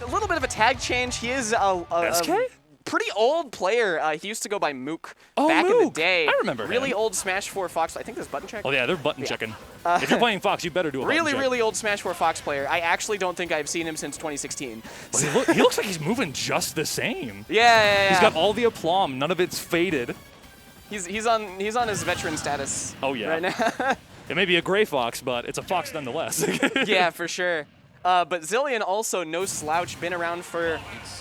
a little bit of a tag change. He is SK? Pretty old player. He used to go by Mook Oh, back in the Mook. day. I remember Really him. old Smash 4 Fox. I think there's button check. Oh yeah, they're button checking. If you're playing Fox, you better do a button check. Really old Smash 4 Fox player. I actually don't think I've seen him since 2016. But he looks like he's moving just the same. Yeah. He's got all the aplomb. None of it's faded. He's on his veteran status. Oh yeah. Right now. It may be a gray Fox, but it's a Fox nonetheless. Yeah, for sure. But Xillion also no slouch, been around for,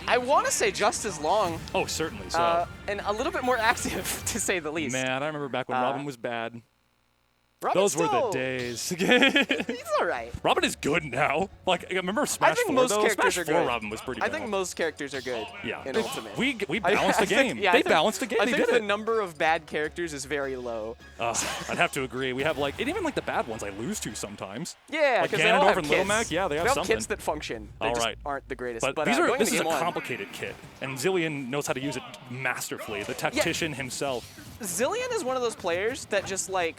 I want to say, just as long. Oh, certainly so. And a little bit more active, to say the least. Man, I remember back when Robin was bad. Robin's Those were the still- days. He's all right. Robin is good now. Like, I remember Smash 4, most though. characters Smash are 4 good. Robin was pretty I bad. think most characters are good Yeah. in Ultimate. We balanced the game. They balanced the game. I They think did the it. number of bad characters is very low. I'd have to agree. We have, like, and even, like, the bad ones I lose to sometimes. Yeah, Like because they all Ganondorf have and kids. Little Mac, yeah, they have something. kids that function. They All just right. aren't the greatest. But, But this going is into a game one, complicated kit, and Xillion knows how to use it masterfully. The tactician himself. Xillion is one of those players that just, like,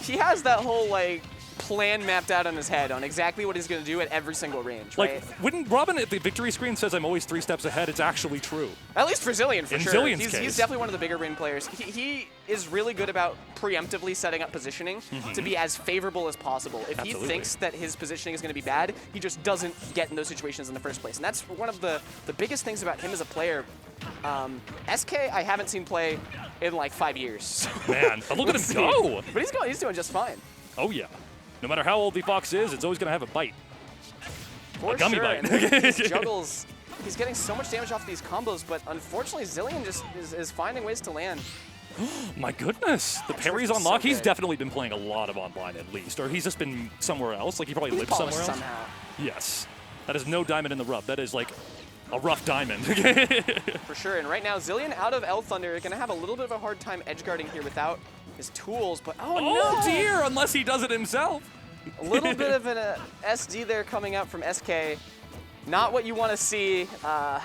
he has that whole, like, plan mapped out on his head on exactly what he's going to do at every single range, Like, right? when Robin at the victory screen says I'm always 3 steps ahead, it's actually true. At least for Xillion, for In sure. Xillion's He's case. definitely one of the bigger brain players. He is really good about preemptively setting up positioning to be as favorable as possible. If Absolutely. he thinks that his positioning is going to be bad, he just doesn't get in those situations in the first place. And that's one of the biggest things about him as a player. SK, I haven't seen play in like 5 years. Man, but look at him See. go. But he's doing just fine. Oh, yeah. No matter how old the Fox is, it's always going to have a bite. For A gummy sure. bite. And these juggles, he's getting so much damage off these combos, but unfortunately Xillion just is finding ways to land. My goodness. The parry's so on lock. He's good. definitely been playing a lot of online at least. Or he's just been somewhere else. Like he probably He's lives somewhere polished else. somehow. Yes. That is no diamond in the rough. That is like a rough diamond. For sure, and right now Xillion out of L Thunder is going to have a little bit of a hard time edge guarding here without his tools, but oh no! Dear, unless he does it himself. A little bit of an SD there coming out from SK. Not what you want to see on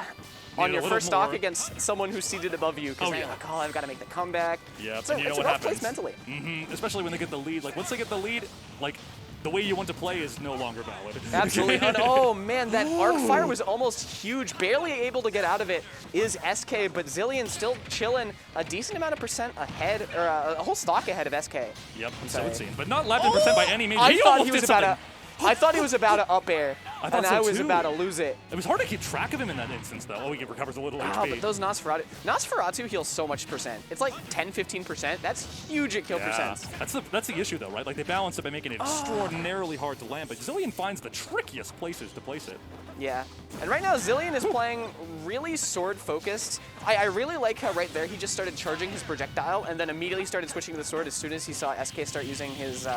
a your little first stock more. against someone who's seated above you, because Oh, now you're yeah. like, oh, I've got to make the comeback. Yeah, So and you know it's a what rough place happens. mentally. Especially when they get the lead. Like once they get the lead, like the way you want to play is no longer valid. Absolutely. And oh man, that arc fire was almost huge. Barely able to get out of it is SK, but Xillion still chilling a decent amount of percent ahead, or a whole stock ahead of SK. Yep, so sorry. it seems. But not 11% by any means. I thought almost he was did about something. I thought he was about to up air, I thought and so I was too. about to lose it. It was hard to keep track of him in that instance, though. Oh, he recovers a little Wow, HP. but those Nosferatu heals so much percent. It's like 10-15%. That's huge at kill percents. That's the issue, though, right? Like, they balance it by making it extraordinarily hard to land, but Xillion finds the trickiest places to place it. Yeah. And right now, Xillion is playing really sword-focused. I really like how right there he just started charging his projectile and then immediately started switching to the sword as soon as he saw SK start using his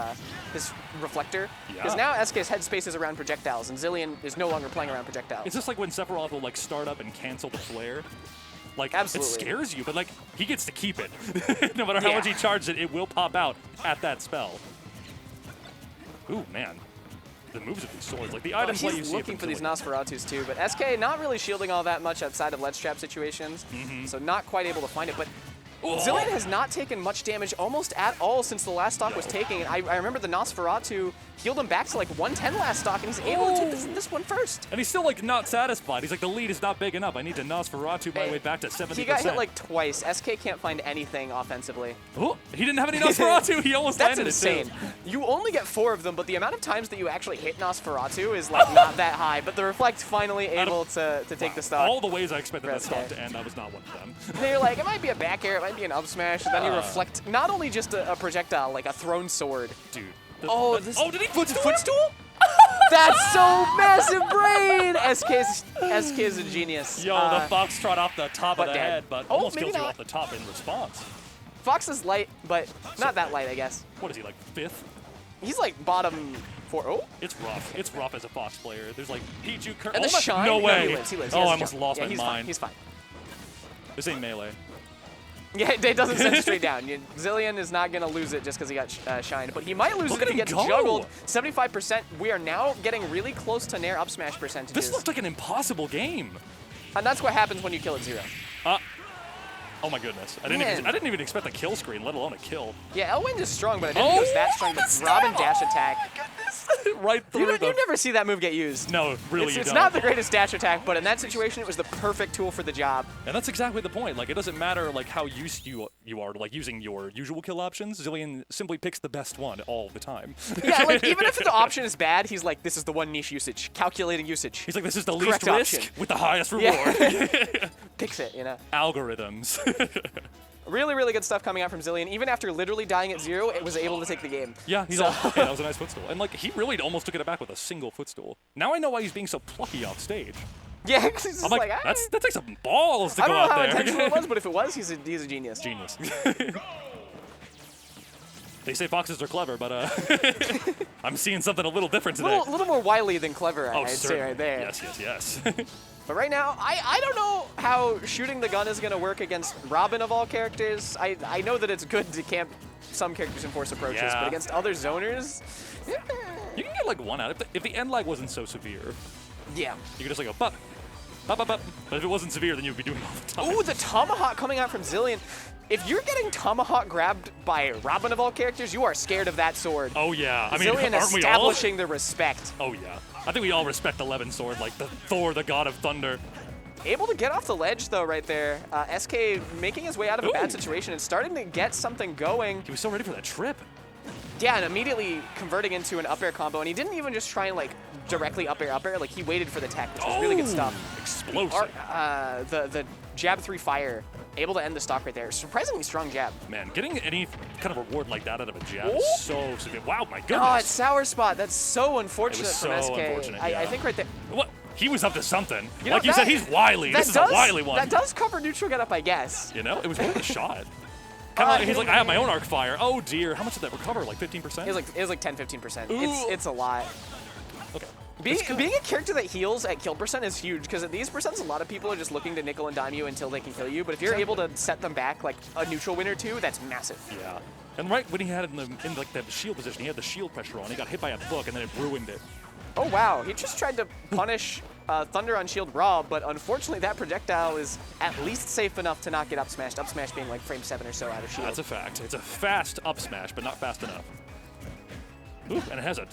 reflector. Because Yeah. now SK's headspace is around projectiles, and Xillion is no longer playing around projectiles. It's just like when Sephiroth will, like, start up and cancel the flare. Like, Absolutely. it scares you, but, like, he gets to keep it. No matter how Yeah. much he charges it, it will pop out at that spell. Ooh, man. The moves of these swords, like the items let you He's see it looking for from these Xillion. Nosferatus too, but SK not really shielding all that much outside of ledge trap situations, so not quite able to find it. But Xillion has not taken much damage almost at all since the last stock was taken. And I remember the Nosferatu healed him back to like 110 last stock, and he's able to take this one first. And he's still, like, not satisfied. He's like, the lead is not big enough. I need to Nosferatu my way back to 70%. He got hit like twice. SK can't find anything offensively. Oh, he didn't have any Nosferatu. He almost That's landed insane. it, too. You only get 4 of them, but the amount of times that you actually hit Nosferatu is like not that high. But the Reflect finally able to take the stock. All the ways I expected that SK. stock to end, I was not one of them. And then you're like, it might be a back air, it might be an up smash, and then you reflect not only just a projectile, like a thrown sword. Dude. Oh, did he footstool? Footstool? That's so massive brain! SK is a genius. Yo, the Foxtrot off the top of but the dead. head, but Oh, almost maybe kills you not. off the top in response. Fox is light, but not that light, I guess. What is he, like, 5th? He's like bottom 4. Oh, It's rough. It's rough as a Fox player. There's like Pichu, and the shine. No way. he lives. He lives. Oh, He has I a almost jump. lost Yeah, my he's mind. Fine. He's fine. This ain't melee. Yeah, it doesn't send straight down. Xillion is not going to lose it just because he got shined, but he might lose Look it if at he him gets go. juggled. 75%. We are now getting really close to Nair up smash percentages. This looked like an impossible game. And that's what happens when you kill at 0. Oh my goodness. I Man. didn't even expect the kill screen, let alone a kill. Yeah, Elwind is strong, but I didn't think it was that strong. But Robin dash attack. Right through You never see that move get used. No, really you It's don't. not the greatest dash attack, but in that situation, it was the perfect tool for the job. And that's exactly the point. Like, it doesn't matter like how used you are to like using your usual kill options. Xillion simply picks the best one all the time. Yeah, like even if the option is bad, he's like, this is the one niche usage, calculating usage. He's like, this is the least Correct risk option. with the highest reward. Yeah. Picks it, you know. Algorithms. Really, really good stuff coming out from Xillion. Even after literally dying at 0, it was able to take the game. Yeah, that was a nice footstool. And like, he really almost took it back with a single footstool. Now I know why he's being so plucky off stage. Yeah, 'cause he's just I'm like, "Ah." that takes some balls to I go don't know out how there. intentional it was, but if it was, he's a genius. Genius. They say foxes are clever, but I'm seeing something a little different today. A little more wily than clever, I'd say certainly. right there. Yes. But right now, I don't know how shooting the gun is going to work against Robin of all characters. I know that it's good to camp some characters in force approaches, Yeah. but against other zoners, You can get like one out. If the end lag wasn't so severe, yeah. you could just like go, bup. But if it wasn't severe, then you'd be doing it all the time. Ooh, the Tomahawk coming out from Xillion. If you're getting Tomahawk grabbed by Robin of all characters, you are scared of that sword. Oh, yeah. I mean, Xillion aren't we all? establishing the respect. Oh, yeah. I think we all respect 11 sword, like the Thor, the god of thunder. Able to get off the ledge, though, right there. SK making his way out of a bad Ooh. situation and starting to get something going. He was so ready for that trip. Yeah, and immediately converting into an up air combo. And he didn't even just try and, like, directly up air. Like, he waited for the tech, which was really good stuff. Explosive. The jab 3 fire, able to end the stock right there. Surprisingly strong jab. Man, getting any kind of reward like that out of a jab Ooh. is so severe. Wow, my goodness. Oh, it's sour spot. That's so unfortunate It was from so SK. unfortunate, I yeah. think right there. What? He was up to something. You know, like you said, he's wily. This is a wily one. That does cover neutral get up, I guess. You know, it was worth a shot. Kind of like, he's like, I have my own arc fire. Oh dear, how much did that recover? Like 15%? It was like 10-15%. Ooh. It's a lot. Okay. Being a character that heals at kill percent is huge, because at these percents, a lot of people are just looking to nickel and dime you until they can kill you. But if you're able to set them back like a neutral win or two, that's massive. Yeah. And right when he had it in like the shield position, he had the shield pressure on. He got hit by a book, and then it ruined it. Oh wow, he just tried to punish Thunder on shield raw, but unfortunately that projectile is at least safe enough to not get up smashed. Up smash being like frame 7 or so out of shield. That's a fact. It's a fast up smash, but not fast enough. Ooh, and it has a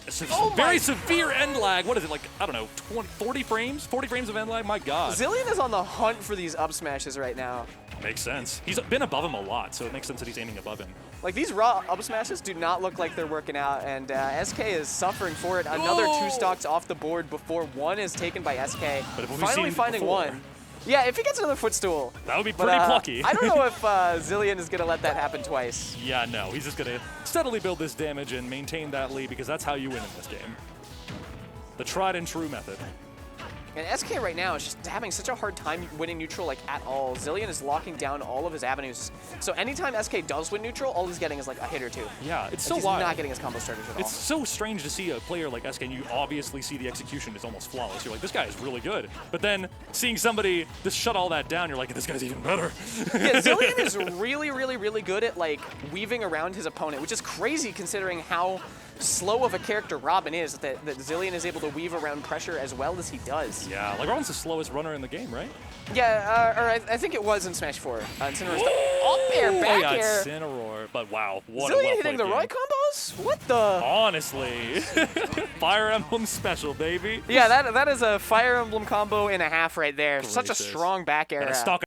very severe end lag. What is it, like, I don't know, 40 frames? 40 frames of end lag? My God. Xillion is on the hunt for these up smashes right now. Makes sense. He's been above him a lot, so it makes sense that he's aiming above him. Like, these raw up smashes do not look like they're working out, and SK is suffering for it. Another 2 stocks off the board before 1 is taken by SK. But if we've Finally seen finding before. 1. Yeah, if he gets another footstool. That would be But, pretty plucky. I don't know if Xillion is going to let that happen twice. Yeah, no. He's just going to steadily build this damage and maintain that lead, because that's how you win in this game. The tried and true method. And SK right now is just having such a hard time winning neutral, like, at all. Xillion is locking down all of his avenues. So anytime SK does win neutral, all he's getting is, like, a hit or 2. Yeah, it's Like, so he's wild. not getting his combo starters at all. It's so strange to see a player like SK, and you obviously see the execution is almost flawless. You're like, this guy is really good. But then seeing somebody just shut all that down, you're like, this guy's even better. Yeah, Xillion is really, really, really good at, like, weaving around his opponent, which is crazy considering how slow of a character Robin is, that Xillion is able to weave around pressure as well as he does. Yeah, like Robin's the slowest runner in the game, right? Yeah, or I think it was in Smash 4. Incineroar's up air, back yeah, air. Incineroar, but wow, what a Xillion well-played hitting the game. Roy combos? What the? Honestly. Fire Emblem special, baby. Yeah, that is a Fire Emblem combo and a half right there. Such a Gracious. strong back air. And a stock